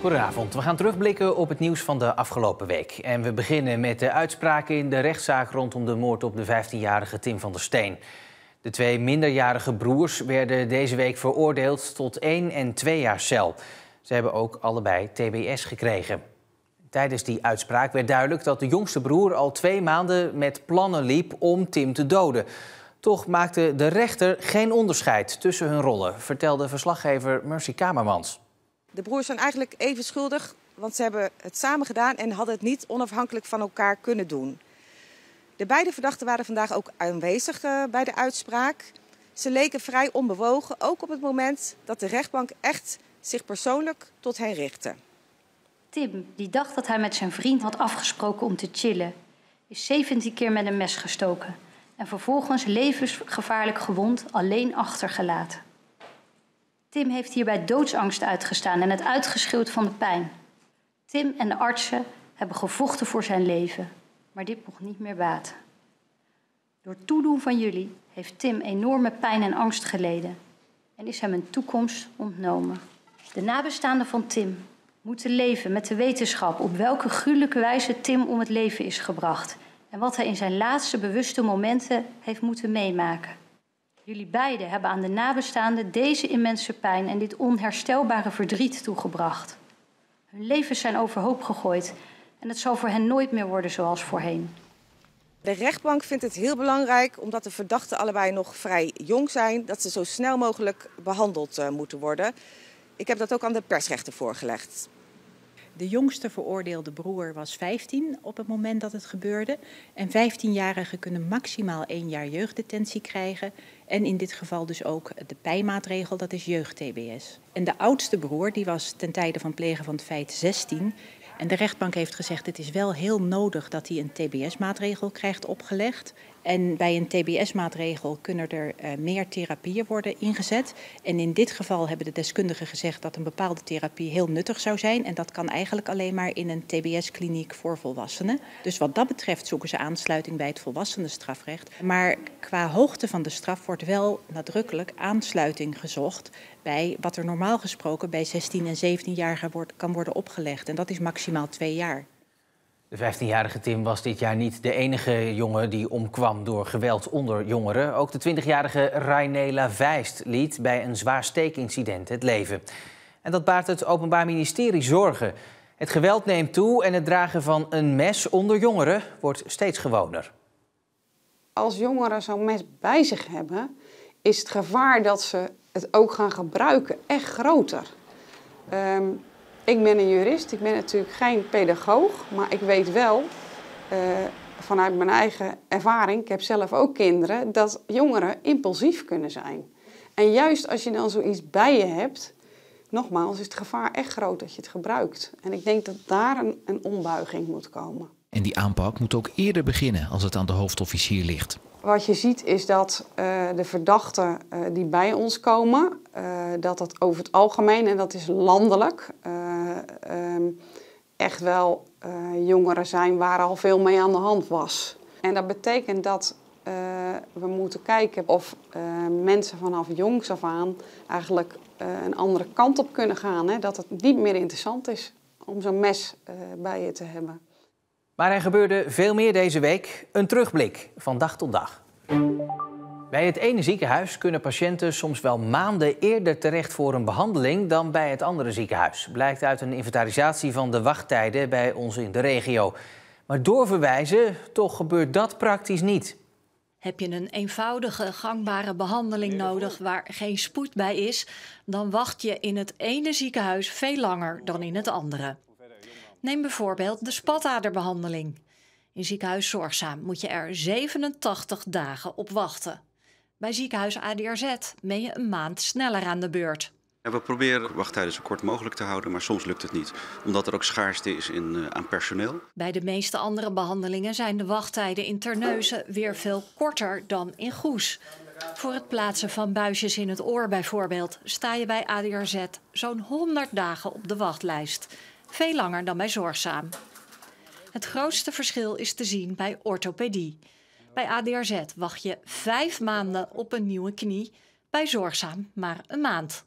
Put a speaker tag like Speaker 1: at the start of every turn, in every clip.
Speaker 1: Goedenavond. We gaan terugblikken op het nieuws van de afgelopen week. En we beginnen met de uitspraken in de rechtszaak rondom de moord op de 15-jarige Tim van der Steen. De 2 minderjarige broers werden deze week veroordeeld tot 1 en 2 jaar cel. Ze hebben ook allebei TBS gekregen. Tijdens die uitspraak werd duidelijk dat de jongste broer al 2 maanden met plannen liep om Tim te doden. Toch maakte de rechter geen onderscheid tussen hun rollen, vertelde verslaggever Mercy Kamermans.
Speaker 2: De broers zijn eigenlijk even schuldig, want ze hebben het samen gedaan en hadden het niet onafhankelijk van elkaar kunnen doen. De beide verdachten waren vandaag ook aanwezig bij de uitspraak. Ze leken vrij onbewogen, ook op het moment dat de rechtbank echt zich persoonlijk tot hen richtte.
Speaker 3: Tim, die dacht dat hij met zijn vriend had afgesproken om te chillen, is 17 keer met een mes gestoken en vervolgens levensgevaarlijk gewond alleen achtergelaten. Tim heeft hierbij doodsangst uitgestaan en het uitgeschreeuwd van de pijn. Tim en de artsen hebben gevochten voor zijn leven, maar dit mocht niet meer baten. Door toedoen van jullie heeft Tim enorme pijn en angst geleden en is hem een toekomst ontnomen. De nabestaanden van Tim moeten leven met de wetenschap op welke gruwelijke wijze Tim om het leven is gebracht en wat hij in zijn laatste bewuste momenten heeft moeten meemaken. Jullie beiden hebben aan de nabestaanden deze immense pijn en dit onherstelbare verdriet toegebracht. Hun levens zijn overhoop gegooid en het zal voor hen nooit meer worden zoals voorheen.
Speaker 2: De rechtbank vindt het heel belangrijk, omdat de verdachten allebei nog vrij jong zijn, dat ze zo snel mogelijk behandeld moeten worden. Ik heb dat ook aan de persrechter voorgelegd.
Speaker 4: De jongste veroordeelde broer was 15 op het moment dat het gebeurde. En 15-jarigen kunnen maximaal 1 jaar jeugddetentie krijgen. En in dit geval dus ook de pijmaatregel, dat is jeugd-TBS. En de oudste broer, die was ten tijde van plegen van het feit 16. En de rechtbank heeft gezegd, het is wel heel nodig dat hij een TBS-maatregel krijgt opgelegd. En bij een TBS-maatregel kunnen er meer therapieën worden ingezet. En in dit geval hebben de deskundigen gezegd dat een bepaalde therapie heel nuttig zou zijn. En dat kan eigenlijk alleen maar in een TBS-kliniek voor volwassenen. Dus wat dat betreft zoeken ze aansluiting bij het volwassenenstrafrecht. Maar qua hoogte van de straf wordt wel nadrukkelijk aansluiting gezocht bij wat er normaal gesproken bij 16- en 17-jarigen kan worden opgelegd. En dat is maximaal 2 jaar.
Speaker 1: De 15-jarige Tim was dit jaar niet de enige jongen die omkwam door geweld onder jongeren. Ook de 20-jarige Rainela Vijst liet bij een zwaar steekincident het leven. En dat baart het Openbaar Ministerie zorgen. Het geweld neemt toe en het dragen van een mes onder jongeren wordt steeds gewoner.
Speaker 5: Als jongeren zo'n mes bij zich hebben, is het gevaar dat ze het ook gaan gebruiken echt groter. Ik ben een jurist, ik ben natuurlijk geen pedagoog, maar ik weet wel vanuit mijn eigen ervaring, ik heb zelf ook kinderen, dat jongeren impulsief kunnen zijn. En juist als je dan zoiets bij je hebt, nogmaals, is het gevaar echt groot dat je het gebruikt. En ik denk dat daar een ombuiging moet komen.
Speaker 6: En die aanpak moet ook eerder beginnen als het aan de hoofdofficier ligt.
Speaker 5: Wat je ziet is dat de verdachten die bij ons komen, dat over het algemeen, en dat is landelijk, echt wel jongeren zijn waar al veel mee aan de hand was. En dat betekent dat we moeten kijken of mensen vanaf jongs af aan eigenlijk een andere kant op kunnen gaan. Hè? Dat het niet meer interessant is om zo'n mes bij je te hebben.
Speaker 1: Maar er gebeurde veel meer deze week. Een terugblik van dag tot dag. Bij het ene ziekenhuis kunnen patiënten soms wel maanden eerder terecht voor een behandeling dan bij het andere ziekenhuis. Blijkt uit een inventarisatie van de wachttijden bij ons in de regio. Maar doorverwijzen, toch gebeurt dat praktisch niet.
Speaker 7: Heb je een eenvoudige, gangbare behandeling nodig waar geen spoed bij is, dan wacht je in het ene ziekenhuis veel langer dan in het andere. Neem bijvoorbeeld de spataderbehandeling. In ziekenhuis Zorgzaam moet je er 87 dagen op wachten. Bij ziekenhuis ADRZ ben je een maand sneller aan de beurt.
Speaker 8: We proberen wachttijden zo kort mogelijk te houden, maar soms lukt het niet. Omdat er ook schaarste is aan personeel.
Speaker 7: Bij de meeste andere behandelingen zijn de wachttijden in Terneuzen weer veel korter dan in Goes. Voor het plaatsen van buisjes in het oor bijvoorbeeld sta je bij ADRZ zo'n 100 dagen op de wachtlijst. Veel langer dan bij Zorgzaam. Het grootste verschil is te zien bij orthopedie. Bij ADRZ wacht je 5 maanden op een nieuwe knie, bij Zorgzaam maar een maand.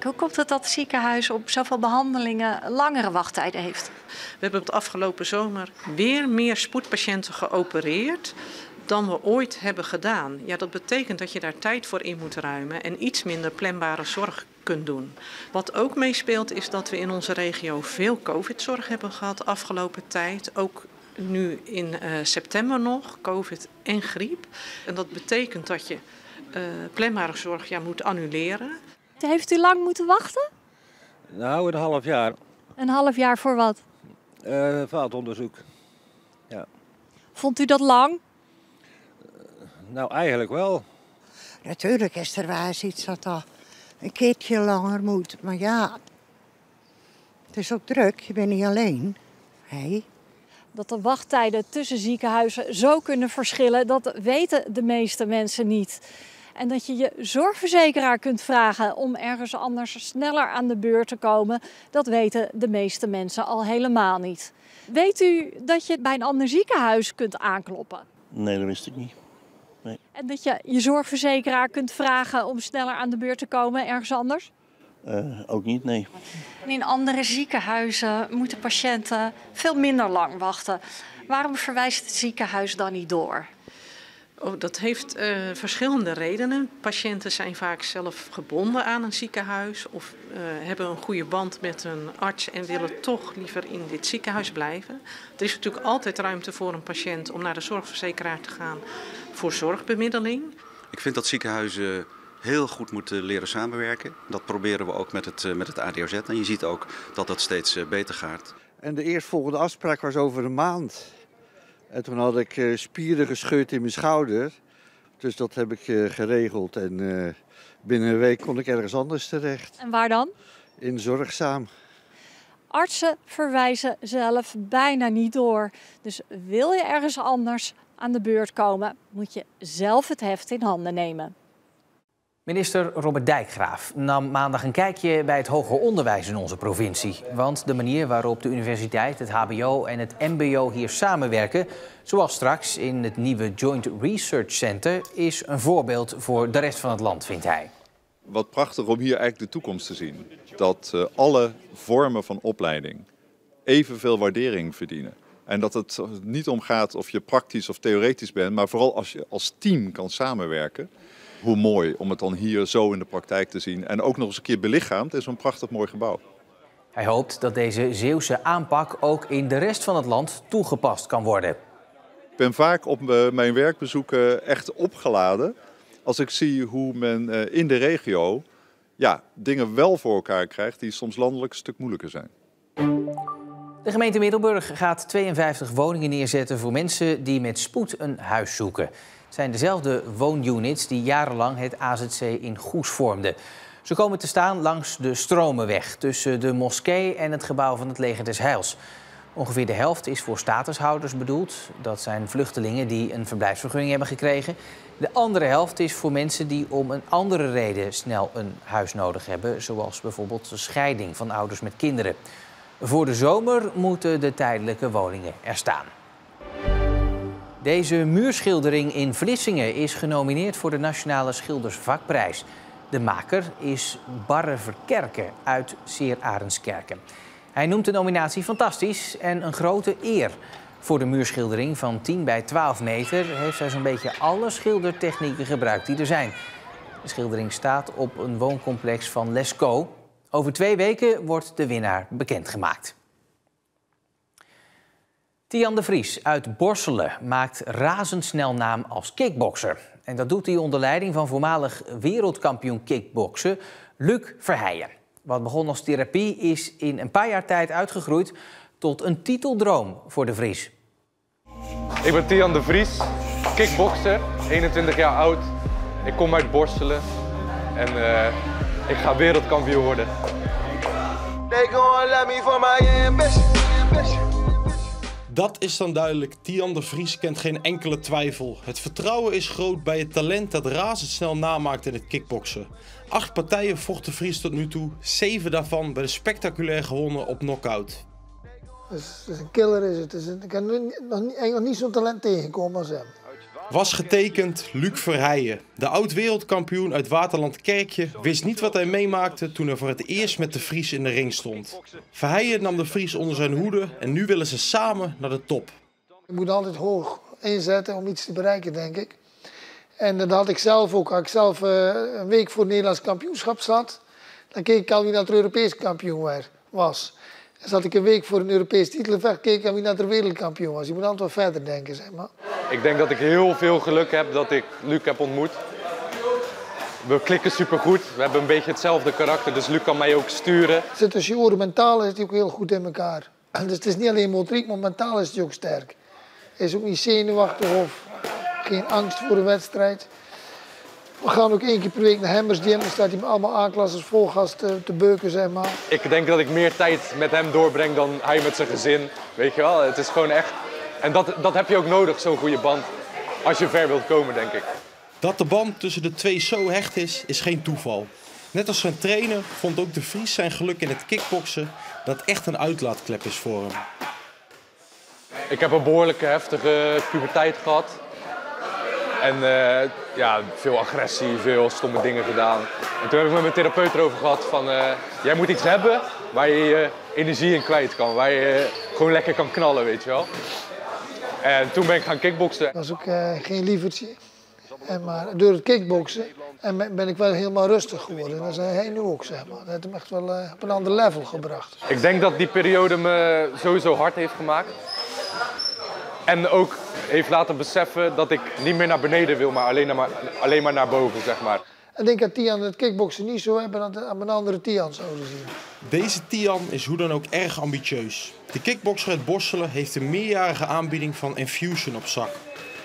Speaker 7: Hoe komt het dat het ziekenhuis op zoveel behandelingen langere wachttijden heeft?
Speaker 9: We hebben op de afgelopen zomer weer meer spoedpatiënten geopereerd dan we ooit hebben gedaan. Ja, dat betekent dat je daar tijd voor in moet ruimen en iets minder planbare zorg kunt doen. Wat ook meespeelt is dat we in onze regio veel COVID-zorg hebben gehad de afgelopen tijd. Ook nu in september nog, COVID en griep. En dat betekent dat je planbare zorg moet annuleren.
Speaker 7: Heeft u lang moeten wachten?
Speaker 10: Nou, een half jaar.
Speaker 7: Een half jaar voor wat?
Speaker 10: Vaaldonderzoek. Ja.
Speaker 7: Vond u dat lang?
Speaker 10: Nou, eigenlijk wel.
Speaker 11: Natuurlijk is er wel eens iets dat al een keertje langer moet. Maar ja, het is ook druk. Je bent niet alleen. Hey.
Speaker 7: Dat de wachttijden tussen ziekenhuizen zo kunnen verschillen, dat weten de meeste mensen niet. En dat je je zorgverzekeraar kunt vragen om ergens anders sneller aan de beurt te komen, dat weten de meeste mensen al helemaal niet. Weet u dat je bij een ander ziekenhuis kunt aankloppen?
Speaker 12: Nee, dat wist ik niet. Nee.
Speaker 7: En dat je je zorgverzekeraar kunt vragen om sneller aan de beurt te komen ergens anders?
Speaker 12: Ook niet, nee.
Speaker 7: In andere ziekenhuizen moeten patiënten veel minder lang wachten. Waarom verwijst het ziekenhuis dan niet door?
Speaker 9: Dat heeft verschillende redenen. Patiënten zijn vaak zelf gebonden aan een ziekenhuis of hebben een goede band met een arts en willen toch liever in dit ziekenhuis blijven. Er is natuurlijk altijd ruimte voor een patiënt om naar de zorgverzekeraar te gaan voor zorgbemiddeling.
Speaker 8: Ik vind dat ziekenhuizen heel goed moeten leren samenwerken. Dat proberen we ook met het ADOZ en je ziet ook dat dat steeds beter gaat.
Speaker 10: En de eerstvolgende afspraak was over een maand. En toen had ik spieren gescheurd in mijn schouder. Dus dat heb ik geregeld. En binnen een week kon ik ergens anders terecht.
Speaker 7: En waar dan?
Speaker 10: In Zorgzaam.
Speaker 7: Artsen verwijzen zelf bijna niet door. Dus wil je ergens anders aan de beurt komen, moet je zelf het heft in handen nemen.
Speaker 1: Minister Robert Dijkgraaf nam maandag een kijkje bij het hoger onderwijs in onze provincie. Want de manier waarop de universiteit, het hbo en het mbo hier samenwerken, zoals straks in het nieuwe Joint Research Center, is een voorbeeld voor de rest van het land, vindt hij.
Speaker 13: Wat prachtig om hier eigenlijk de toekomst te zien. Dat alle vormen van opleiding evenveel waardering verdienen. En dat het niet om gaat of je praktisch of theoretisch bent, maar vooral als je als team kan samenwerken. Hoe mooi om het dan hier zo in de praktijk te zien. En ook nog eens een keer belichaamd is een prachtig mooi gebouw.
Speaker 1: Hij hoopt dat deze Zeeuwse aanpak ook in de rest van het land toegepast kan worden.
Speaker 13: Ik ben vaak op mijn werkbezoeken echt opgeladen als ik zie hoe men in de regio dingen wel voor elkaar krijgt die soms landelijk een stuk moeilijker zijn.
Speaker 1: De gemeente Middelburg gaat 52 woningen neerzetten voor mensen die met spoed een huis zoeken. Het zijn dezelfde woonunits die jarenlang het AZC in Goes vormden. Ze komen te staan langs de Stromenweg tussen de moskee en het gebouw van het Leger des Heils. Ongeveer de helft is voor statushouders bedoeld. Dat zijn vluchtelingen die een verblijfsvergunning hebben gekregen. De andere helft is voor mensen die om een andere reden snel een huis nodig hebben. Zoals bijvoorbeeld de scheiding van ouders met kinderen. Voor de zomer moeten de tijdelijke woningen er staan. Deze muurschildering in Vlissingen is genomineerd voor de Nationale Schildersvakprijs. De maker is Barre Verkerken uit Seer-Arendskerken. Hij noemt de nominatie fantastisch en een grote eer. Voor de muurschildering van 10 bij 12 meter heeft hij zo'n beetje alle schildertechnieken gebruikt die er zijn. De schildering staat op een wooncomplex van Lescaut. Over 2 weken wordt de winnaar bekendgemaakt. Tian de Vries uit Borselen maakt razendsnel naam als kickbokser. En dat doet hij onder leiding van voormalig wereldkampioen kickboksen Luc Verheijen. Wat begon als therapie is in een paar jaar tijd uitgegroeid tot een titeldroom voor de Vries.
Speaker 14: Ik ben Tian de Vries, kickbokser, 21 jaar oud. Ik kom uit Borselen en ik ga wereldkampioen worden.
Speaker 15: Dat is dan duidelijk. Tian de Vries kent geen enkele twijfel. Het vertrouwen is groot bij het talent dat razendsnel namaakt in het kickboksen. 8 partijen vocht de Vries tot nu toe. 7 daarvan werden spectaculair gewonnen op knockout.
Speaker 16: Het is een killer is het. Ik heb nog niet zo'n talent tegengekomen als hem.
Speaker 15: Was getekend Luc Verheijen. De oud-wereldkampioen uit Waterland Kerkje wist niet wat hij meemaakte toen hij voor het eerst met de Vries in de ring stond. Verheijen nam de Vries onder zijn hoede en nu willen ze samen naar de top.
Speaker 16: Je moet altijd hoog inzetten om iets te bereiken, denk ik. En dat had ik zelf ook. Als ik zelf een week voor het Nederlands kampioenschap zat, dan keek ik al wie dat er Europees kampioen was. En zat ik een week voor een Europees titelgevecht, keek ik al wie dat er wereldkampioen was. Je moet altijd wel verder denken, zeg maar.
Speaker 14: Ik denk dat ik heel veel geluk heb dat ik Luc heb ontmoet. We klikken supergoed. We hebben een beetje hetzelfde karakter, dus Luc kan mij ook sturen.
Speaker 16: Zit tussen je oren, mentaal is hij ook heel goed in elkaar. Dus het is niet alleen motoriek, maar mentaal is hij ook sterk. Hij is ook niet zenuwachtig of geen angst voor een wedstrijd. We gaan ook 1 keer per week naar Hemmers Gym. Dan staat hij met allemaal A-klassers vol gas te beuken, zeg maar.
Speaker 14: Ik denk dat ik meer tijd met hem doorbreng dan hij met zijn gezin. Weet je wel, het is gewoon echt... En dat heb je ook nodig, zo'n goede band, als je ver wilt komen, denk ik.
Speaker 15: Dat de band tussen de twee zo hecht is geen toeval. Net als zijn trainer vond ook de Vries zijn geluk in het kickboksen dat echt een uitlaatklep is voor hem.
Speaker 14: Ik heb een behoorlijke heftige puberteit gehad. En ja, veel agressie, veel stomme dingen gedaan. En toen heb ik met mijn therapeut erover gehad van... jij moet iets hebben waar je je energie in kwijt kan. Waar je gewoon lekker kan knallen, weet je wel. En toen ben ik gaan kickboksen.
Speaker 16: Dat was ook geen lievertje. Maar door het kickboksen ben ik wel helemaal rustig geworden. Dat is hij nu ook, zeg maar. Dat heeft hem echt wel op een ander level gebracht.
Speaker 14: Ik denk dat die periode me sowieso hard heeft gemaakt. En ook heeft laten beseffen dat ik niet meer naar beneden wil, maar alleen maar naar boven, zeg maar.
Speaker 16: Ik denk dat Tian het kickboksen niet zo hebben aan een andere Tian zouden zien.
Speaker 15: Deze Tian is hoe dan ook erg ambitieus. De kickbokser uit Borselen heeft een meerjarige aanbieding van Enfusion op zak.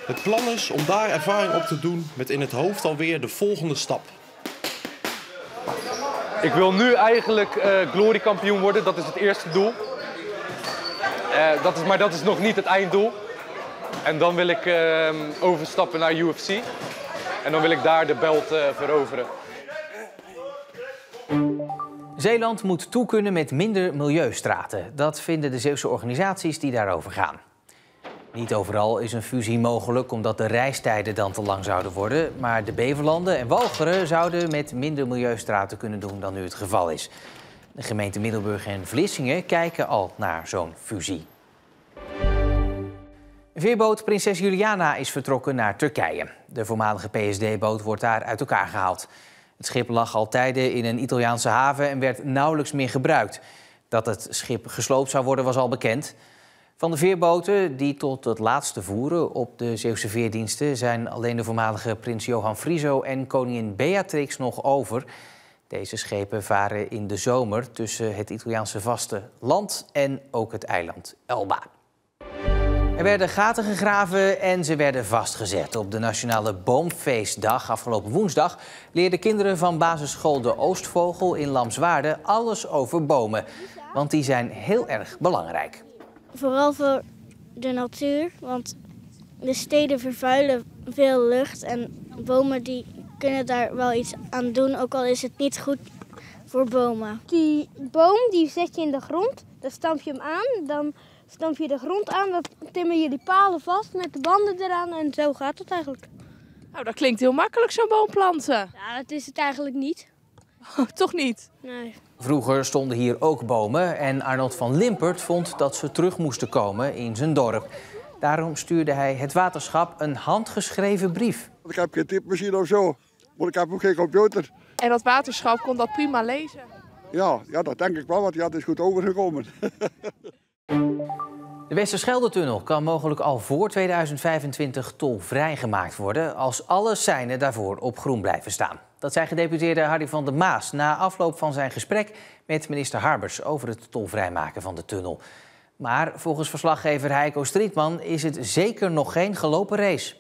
Speaker 15: Het plan is om daar ervaring op te doen met in het hoofd alweer de volgende stap.
Speaker 14: Ik wil nu eigenlijk Glory kampioen worden, dat is het eerste doel. Maar dat is nog niet het einddoel. En dan wil ik overstappen naar UFC. En dan wil ik daar de belt veroveren.
Speaker 1: Zeeland moet toe kunnen met minder milieustraten. Dat vinden de Zeeuwse organisaties die daarover gaan. Niet overal is een fusie mogelijk omdat de reistijden dan te lang zouden worden. Maar de Beverlanden en Walcheren zouden met minder milieustraten kunnen doen dan nu het geval is. De gemeente Middelburg en Vlissingen kijken al naar zo'n fusie. Veerboot Prinses Juliana is vertrokken naar Turkije. De voormalige PSD-boot wordt daar uit elkaar gehaald. Het schip lag al tijden in een Italiaanse haven en werd nauwelijks meer gebruikt. Dat het schip gesloopt zou worden was al bekend. Van de veerboten die tot het laatste voeren op de Zeeuwse veerdiensten zijn alleen de voormalige prins Johan Frieso en koningin Beatrix nog over. Deze schepen varen in de zomer tussen het Italiaanse vasteland en ook het eiland Elba. Er werden gaten gegraven en ze werden vastgezet. Op de Nationale Boomfeestdag afgelopen woensdag leerden kinderen van basisschool De Oostvogel in Lamswaarde alles over bomen. Want die zijn heel erg belangrijk.
Speaker 17: Vooral voor de natuur, want de steden vervuilen veel lucht en bomen die kunnen daar wel iets aan doen, ook al is het niet goed voor bomen.
Speaker 18: Die boom die zet je in de grond, dan stamp je hem aan, dan stamp je de grond aan, dan timmer je die palen vast met de banden eraan en zo gaat het eigenlijk.
Speaker 19: Nou, dat klinkt heel makkelijk, zo'n boom planten.
Speaker 18: Ja, dat is het eigenlijk niet.
Speaker 19: Toch niet?
Speaker 18: Nee.
Speaker 1: Vroeger stonden hier ook bomen en Arnold van Limpert vond dat ze terug moesten komen in zijn dorp. Daarom stuurde hij het waterschap een handgeschreven brief.
Speaker 20: Ik heb geen typemachine of zo, maar ik heb ook geen computer.
Speaker 19: En dat waterschap kon dat prima lezen?
Speaker 20: Ja, dat denk ik wel, want het is goed overgekomen.
Speaker 1: De Westerschelde-tunnel kan mogelijk al voor 2025 tolvrij gemaakt worden als alle seinen daarvoor op groen blijven staan. Dat zei gedeputeerde Harry van der Maas na afloop van zijn gesprek met minister Harbers over het tolvrijmaken van de tunnel. Maar volgens verslaggever Heiko Strietman is het zeker nog geen gelopen race.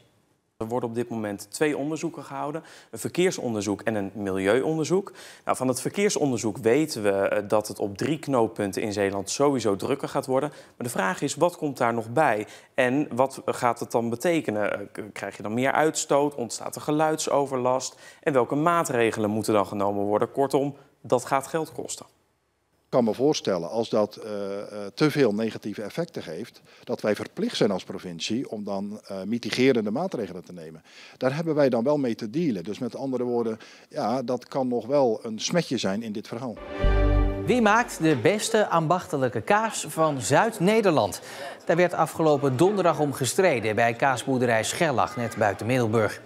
Speaker 21: Er worden op dit moment 2 onderzoeken gehouden. Een verkeersonderzoek en een milieuonderzoek. Nou, van het verkeersonderzoek weten we dat het op 3 knooppunten in Zeeland sowieso drukker gaat worden. Maar de vraag is, wat komt daar nog bij? En wat gaat het dan betekenen? Krijg je dan meer uitstoot? Ontstaat er geluidsoverlast? En welke maatregelen moeten dan genomen worden? Kortom, dat gaat geld kosten.
Speaker 3: Ik kan me voorstellen, als dat te veel negatieve effecten geeft, dat wij verplicht zijn als provincie om dan mitigerende maatregelen te nemen. Daar hebben wij dan wel mee te dealen. Dus met andere woorden, ja, dat kan nog wel een smetje zijn in dit verhaal.
Speaker 1: Wie maakt de beste ambachtelijke kaas van Zuid-Nederland? Daar werd afgelopen donderdag om gestreden bij kaasboerderij Schellag, net buiten Middelburg.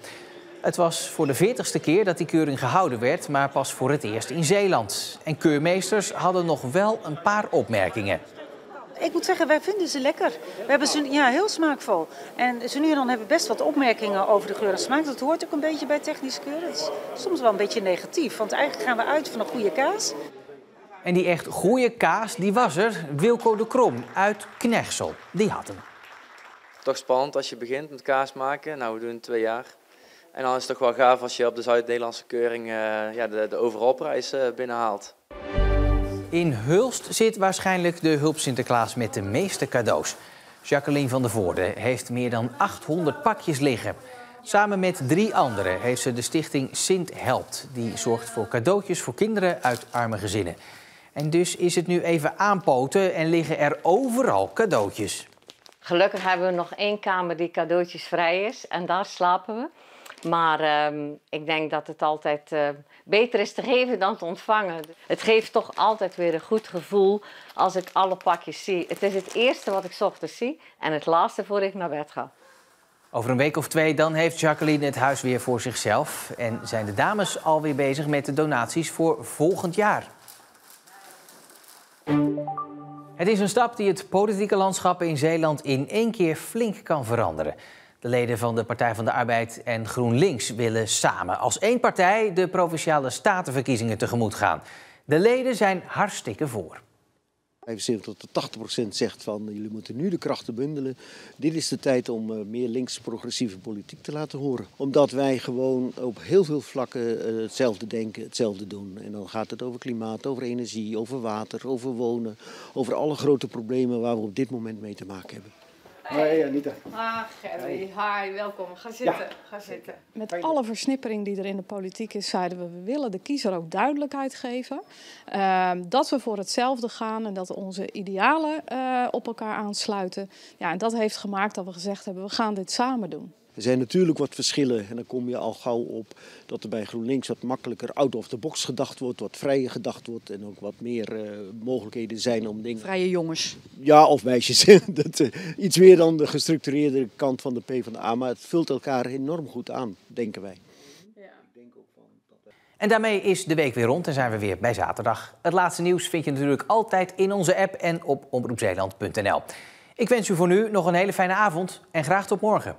Speaker 1: Het was voor de 40ste keer dat die keuring gehouden werd, maar pas voor het eerst in Zeeland. En keurmeesters hadden nog wel een paar opmerkingen.
Speaker 22: Ik moet zeggen, wij vinden ze lekker. We hebben ze heel smaakvol. En zo nu en dan hebben we best wat opmerkingen over de geur en smaak. Dat hoort ook een beetje bij technisch keuren. Het is soms wel een beetje negatief, want eigenlijk gaan we uit van een goede kaas.
Speaker 1: En die echt goede kaas, die was er. Wilco de Krom uit Knechtsel, die had hem.
Speaker 23: Toch spannend als je begint met kaas maken. Nou, we doen het 2 jaar. En dan is het toch wel gaaf als je op de Zuid-Nederlandse keuring de overalprijs binnenhaalt.
Speaker 1: In Hulst zit waarschijnlijk de Hulp Sinterklaas met de meeste cadeaus. Jacqueline van der Voorde heeft meer dan 800 pakjes liggen. Samen met 3 anderen heeft ze de stichting Sint Helpt. Die zorgt voor cadeautjes voor kinderen uit arme gezinnen. En dus is het nu even aanpoten en liggen er overal cadeautjes.
Speaker 24: Gelukkig hebben we nog 1 kamer die cadeautjes vrij is en daar slapen we. Maar ik denk dat het altijd beter is te geven dan te ontvangen. Het geeft toch altijd weer een goed gevoel als ik alle pakjes zie. Het is het eerste wat ik 's ochtends zie en het laatste voor ik naar bed ga.
Speaker 1: Over een week of 2 dan heeft Jacqueline het huis weer voor zichzelf. En zijn de dames alweer bezig met de donaties voor volgend jaar. Het is een stap die het politieke landschap in Zeeland in 1 keer flink kan veranderen. De leden van de Partij van de Arbeid en GroenLinks willen samen als 1 partij de Provinciale Statenverkiezingen tegemoet gaan. De leden zijn hartstikke voor.
Speaker 25: 75 tot 80% zegt van jullie moeten nu de krachten bundelen. Dit is de tijd om meer links-progressieve politiek te laten horen. Omdat wij gewoon op heel veel vlakken hetzelfde denken, hetzelfde doen. En dan gaat het over klimaat, over energie, over water, over wonen. Over alle grote problemen waar we op dit moment mee te maken hebben.
Speaker 26: Hoi Anita.
Speaker 27: Gerry, hi, welkom. Ga zitten. Ja. Ga zitten.
Speaker 28: Met alle versnippering die er in de politiek is, zeiden we willen de kiezer ook duidelijkheid geven. Dat we voor hetzelfde gaan en dat onze idealen op elkaar aansluiten. Ja, en dat heeft gemaakt dat we gezegd hebben, we gaan dit samen doen.
Speaker 25: Er zijn natuurlijk wat verschillen en dan kom je al gauw op dat er bij GroenLinks wat makkelijker out of the box gedacht wordt, wat vrijer gedacht wordt en ook wat meer mogelijkheden zijn om dingen...
Speaker 28: Vrije jongens.
Speaker 25: Ja, of meisjes. Dat, iets meer dan de gestructureerde kant van de PvdA, maar het vult elkaar enorm goed aan, denken wij.
Speaker 1: En daarmee is de week weer rond en zijn we weer bij zaterdag. Het laatste nieuws vind je natuurlijk altijd in onze app en op omroepzeeland.nl. Ik wens u voor nu nog een hele fijne avond en graag tot morgen.